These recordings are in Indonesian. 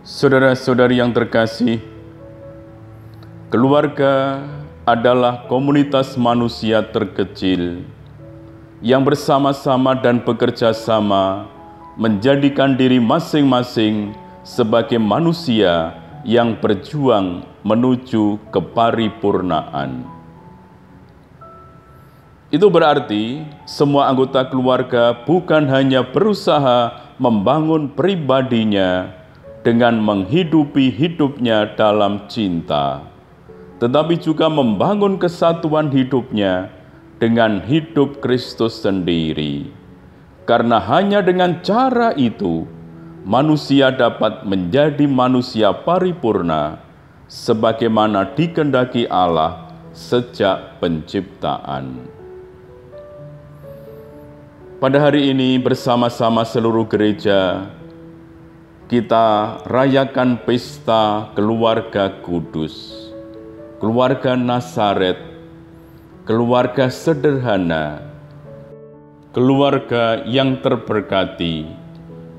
Saudara-saudari yang terkasih, keluarga adalah komunitas manusia terkecil yang bersama-sama dan bekerja sama menjadikan diri masing-masing sebagai manusia yang berjuang menuju keparipurnaan. Itu berarti semua anggota keluarga bukan hanya berusaha membangun pribadinya dengan menghidupi hidupnya dalam cinta, tetapi juga membangun kesatuan hidupnya dengan hidup Kristus sendiri. Karena hanya dengan cara itu, manusia dapat menjadi manusia paripurna, sebagaimana dikehendaki Allah sejak penciptaan. Pada hari ini bersama-sama seluruh gereja, kita rayakan pesta keluarga kudus, keluarga Nazaret, keluarga sederhana, keluarga yang terberkati,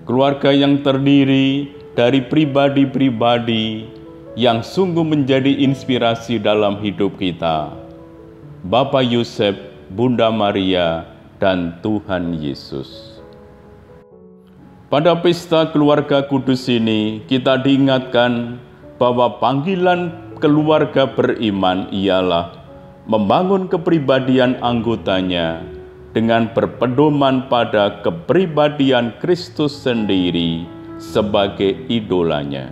keluarga yang terdiri dari pribadi-pribadi yang sungguh menjadi inspirasi dalam hidup kita, Bapak Yusuf, Bunda Maria, dan Tuhan Yesus. Pada pesta keluarga kudus ini, kita diingatkan bahwa panggilan keluarga beriman ialah membangun kepribadian anggotanya dengan berpedoman pada kepribadian Kristus sendiri sebagai idolanya.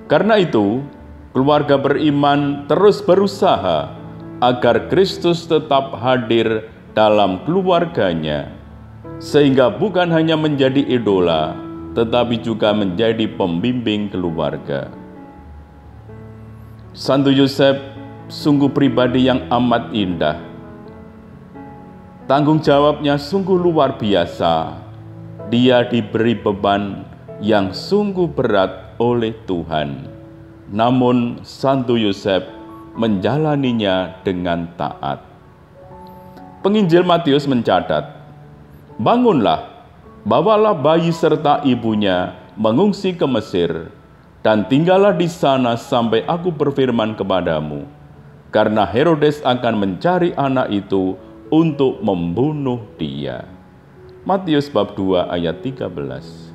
Karena itu, keluarga beriman terus berusaha agar Kristus tetap hadir dalam keluarganya, sehingga bukan hanya menjadi idola, tetapi juga menjadi pembimbing keluarga. Santo Yusuf sungguh pribadi yang amat indah. Tanggung jawabnya sungguh luar biasa. Dia diberi beban yang sungguh berat oleh Tuhan. Namun Santo Yusuf menjalaninya dengan taat. Penginjil Matius mencatat, "Bangunlah, bawalah bayi serta ibunya mengungsi ke Mesir, dan tinggallah di sana sampai aku berfirman kepadamu, karena Herodes akan mencari anak itu untuk membunuh dia." Matius bab 2 ayat 13.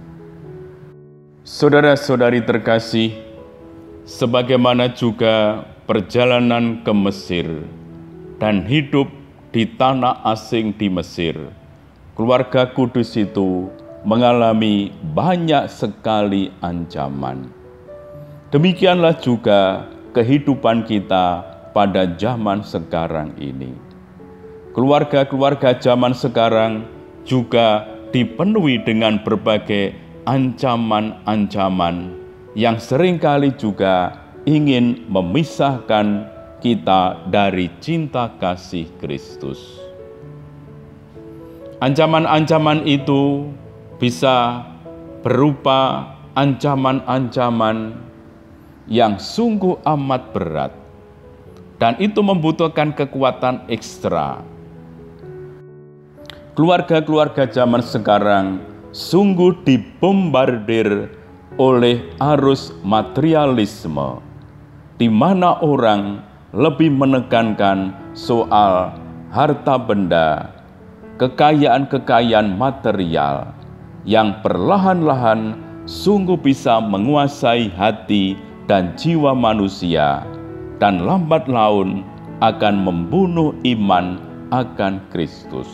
Saudara-saudari terkasih, sebagaimana juga perjalanan ke Mesir dan hidup di tanah asing di Mesir, keluarga kudus itu mengalami banyak sekali ancaman. Demikianlah juga kehidupan kita pada zaman sekarang ini. Keluarga-keluarga zaman sekarang juga dipenuhi dengan berbagai ancaman-ancaman yang seringkali juga ingin memisahkan kita dari cinta kasih Kristus. Ancaman-ancaman itu bisa berupa ancaman-ancaman yang sungguh amat berat, dan itu membutuhkan kekuatan ekstra. Keluarga-keluarga zaman sekarang sungguh dibombardir oleh arus materialisme, di mana orang lebih menekankan soal harta benda, kekayaan-kekayaan material yang perlahan-lahan sungguh bisa menguasai hati dan jiwa manusia, dan lambat laun akan membunuh iman akan Kristus.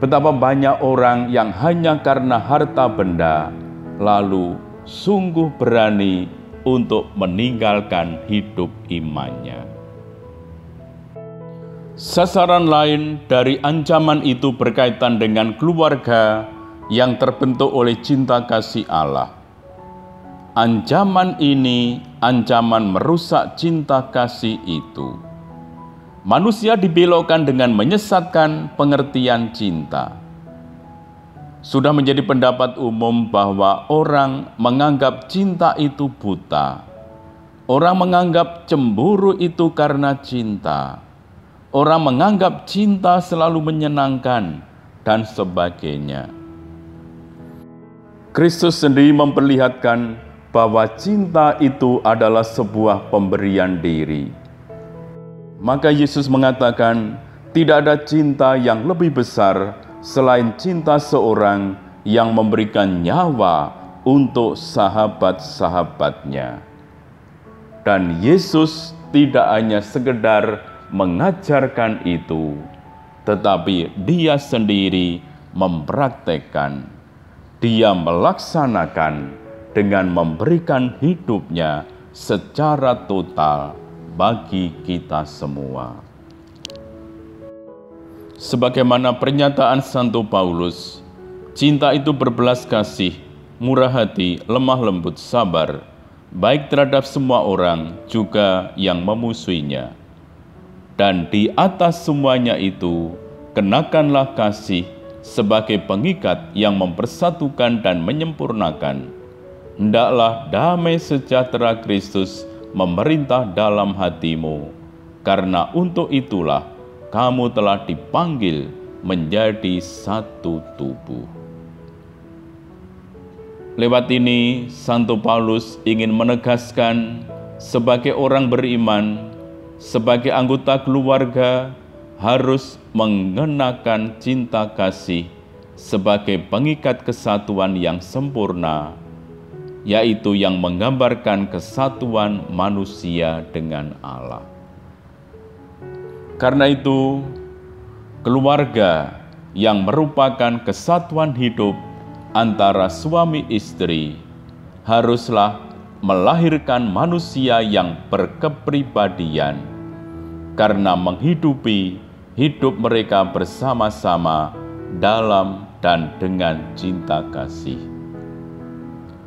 Betapa banyak orang yang hanya karena harta benda lalu sungguh berani untuk meninggalkan hidup imannya. Sasaran lain dari ancaman itu berkaitan dengan keluarga yang terbentuk oleh cinta kasih Allah. Ancaman ini ancaman merusak cinta kasih itu. Manusia dibelokkan dengan menyesatkan pengertian cinta. Sudah menjadi pendapat umum bahwa orang menganggap cinta itu buta. Orang menganggap cemburu itu karena cinta. Orang menganggap cinta selalu menyenangkan, dan sebagainya. Kristus sendiri memperlihatkan bahwa cinta itu adalah sebuah pemberian diri. Maka Yesus mengatakan, tidak ada cinta yang lebih besar selain cinta seorang yang memberikan nyawa untuk sahabat-sahabatnya. Dan Yesus tidak hanya sekedar mengajarkan itu, tetapi Dia sendiri mempraktekkan. Dia melaksanakan dengan memberikan hidupnya secara total bagi kita semua. Sebagaimana pernyataan Santo Paulus, cinta itu berbelas kasih, murah hati, lemah lembut, sabar, baik terhadap semua orang, juga yang memusuhinya. Dan di atas semuanya itu, kenakanlah kasih sebagai pengikat yang mempersatukan dan menyempurnakan. Hendaklah damai sejahtera Kristus memerintah dalam hatimu, karena untuk itulah kamu telah dipanggil menjadi satu tubuh. Lewat ini, Santo Paulus ingin menegaskan sebagai orang beriman, sebagai anggota keluarga, harus mengenakan cinta kasih sebagai pengikat kesatuan yang sempurna, yaitu yang menggambarkan kesatuan manusia dengan Allah. Karena itu, keluarga yang merupakan kesatuan hidup antara suami istri haruslah melahirkan manusia yang berkepribadian, karena menghidupi hidup mereka bersama-sama dalam dan dengan cinta kasih.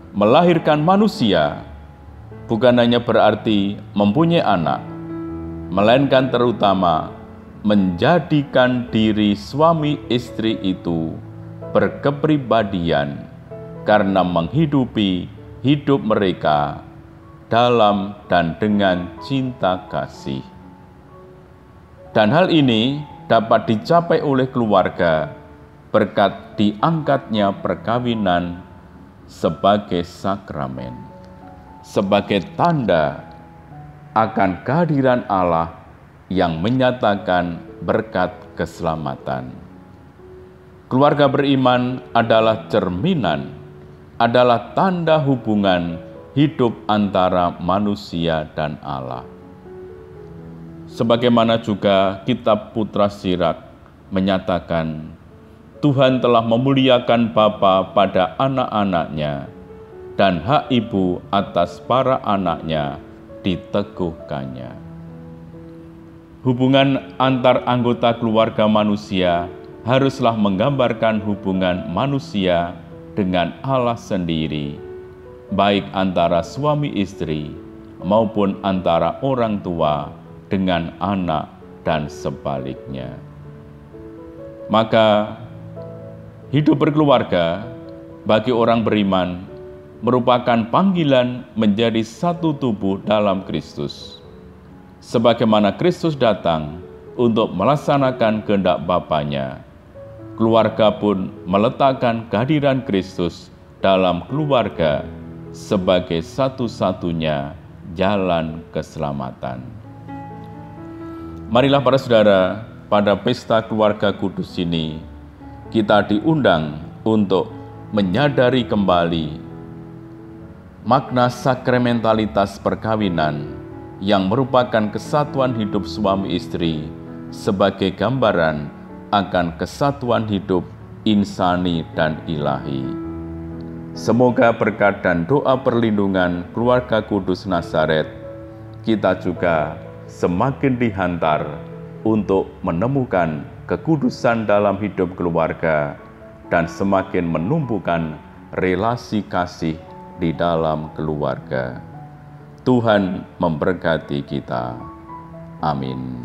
Melahirkan manusia bukan hanya berarti mempunyai anak, melainkan terutama menjadikan diri suami istri itu berkepribadian karena menghidupi hidup mereka dalam dan dengan cinta kasih. Dan hal ini dapat dicapai oleh keluarga berkat diangkatnya perkawinan sebagai sakramen, sebagai tanda akan kehadiran Allah yang menyatakan berkat keselamatan. Keluarga beriman adalah cerminan, adalah tanda hubungan hidup antara manusia dan Allah. Sebagaimana juga kitab Putra Sirak menyatakan, Tuhan telah memuliakan bapa pada anak-anaknya, dan hak ibu atas para anaknya diteguhkannya. Hubungan antar anggota keluarga manusia haruslah menggambarkan hubungan manusia dengan Allah sendiri, baik antara suami istri maupun antara orang tua dengan anak dan sebaliknya. Maka hidup berkeluarga bagi orang beriman merupakan panggilan menjadi satu tubuh dalam Kristus. Sebagaimana Kristus datang untuk melaksanakan kehendak Bapanya, keluarga pun meletakkan kehadiran Kristus dalam keluarga sebagai satu-satunya jalan keselamatan. Marilah para saudara, pada pesta keluarga kudus ini, kita diundang untuk menyadari kembali makna sakramentalitas perkawinan yang merupakan kesatuan hidup suami istri sebagai gambaran akan kesatuan hidup insani dan ilahi. Semoga berkat dan doa perlindungan keluarga kudus Nazaret, kita juga semakin dihantar untuk menemukan kekudusan dalam hidup keluarga dan semakin menumbuhkan relasi kasih di dalam keluarga. Tuhan memberkati kita. Amin.